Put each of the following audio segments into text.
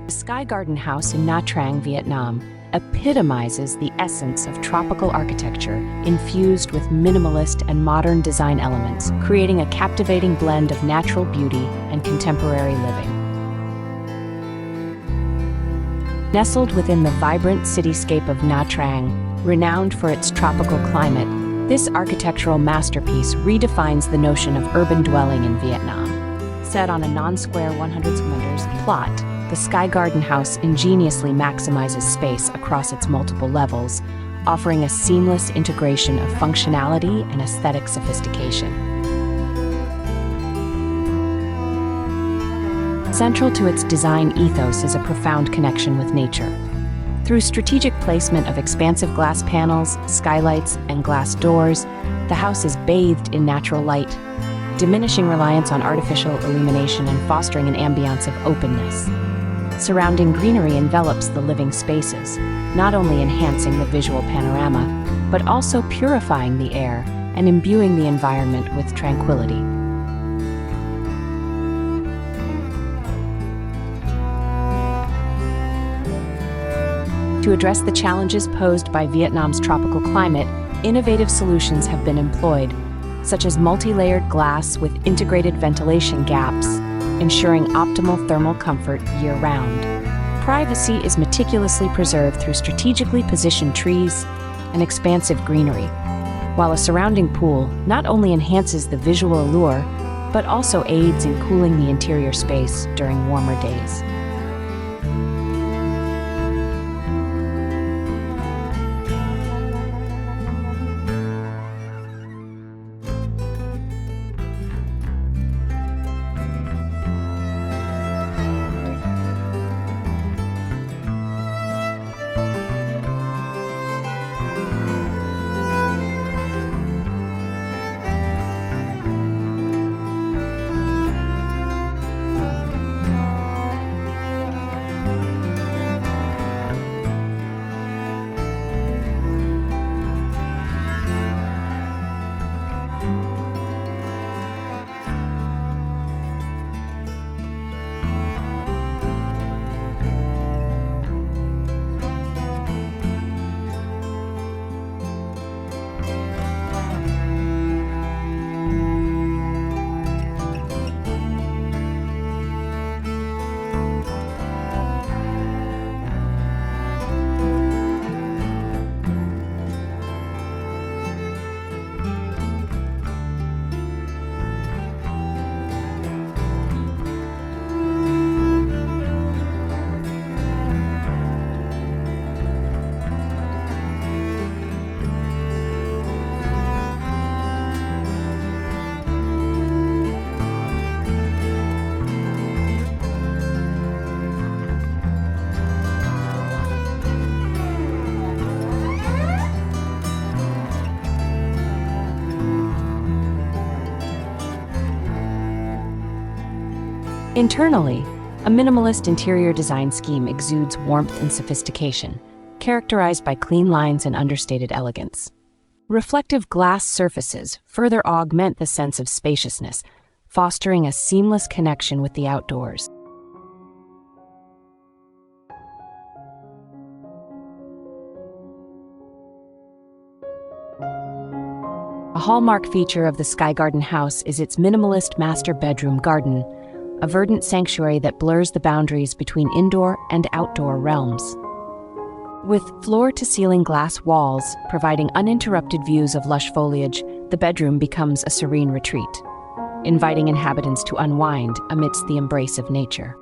The SkyGarden House in Nhatrang, Vietnam, epitomizes the essence of tropical architecture infused with minimalist and modern design elements, creating a captivating blend of natural beauty and contemporary living. Nestled within the vibrant cityscape of Nhatrang, renowned for its tropical climate, this architectural masterpiece redefines the notion of urban dwelling in Vietnam. Set on a non-square 100 square plot, the SkyGarden House ingeniously maximizes space across its multiple levels, offering a seamless integration of functionality and aesthetic sophistication. Central to its design ethos is a profound connection with nature. Through strategic placement of expansive glass panels, skylights, and glass doors, the house is bathed in natural light, diminishing reliance on artificial illumination and fostering an ambiance of openness. Surrounding greenery envelops the living spaces, not only enhancing the visual panorama, but also purifying the air and imbuing the environment with tranquility. To address the challenges posed by Vietnam's tropical climate, innovative solutions have been employed, such as multi-layered glass with integrated ventilation gaps, ensuring optimal thermal comfort year-round. Privacy is meticulously preserved through strategically positioned trees and expansive greenery, while a surrounding pool not only enhances the visual allure, but also aids in cooling the interior space during warmer days. Internally, a minimalist interior design scheme exudes warmth and sophistication, characterized by clean lines and understated elegance. Reflective glass surfaces further augment the sense of spaciousness, fostering a seamless connection with the outdoors. A hallmark feature of the SkyGarden House is its minimalist master bedroom garden, a verdant sanctuary that blurs the boundaries between indoor and outdoor realms. With floor-to-ceiling glass walls providing uninterrupted views of lush foliage, the bedroom becomes a serene retreat, inviting inhabitants to unwind amidst the embrace of nature.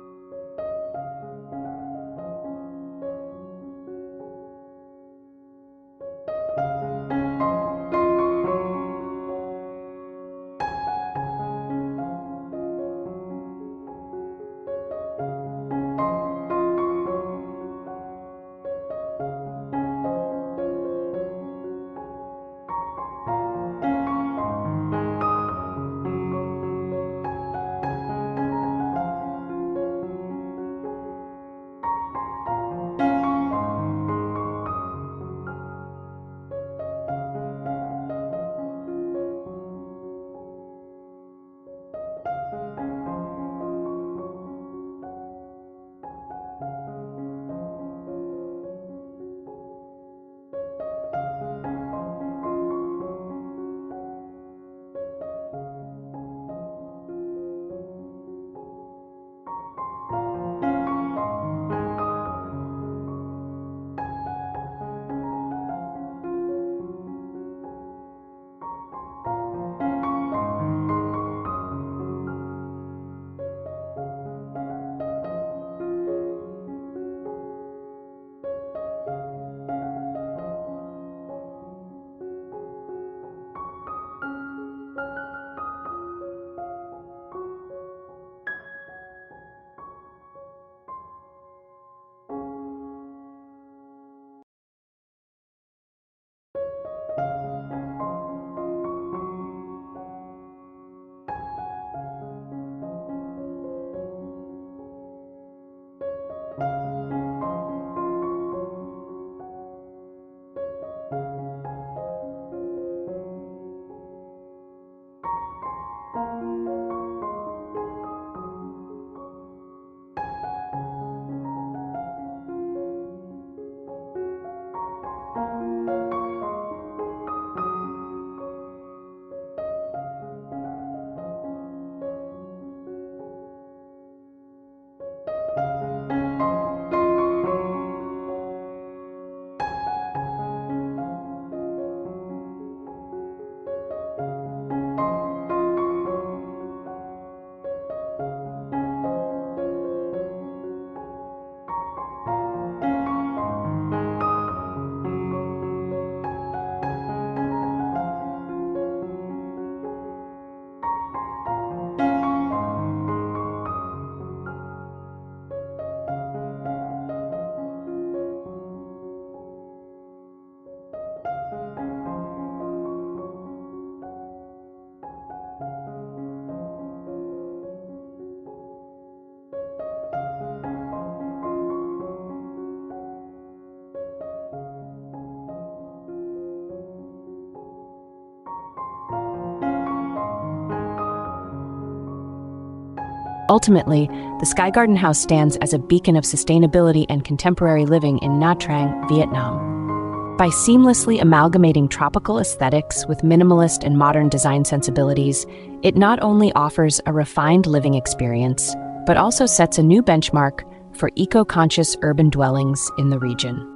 Ultimately, the SkyGarden House stands as a beacon of sustainability and contemporary living in Nhatrang, Vietnam. By seamlessly amalgamating tropical aesthetics with minimalist and modern design sensibilities, it not only offers a refined living experience, but also sets a new benchmark for eco-conscious urban dwellings in the region.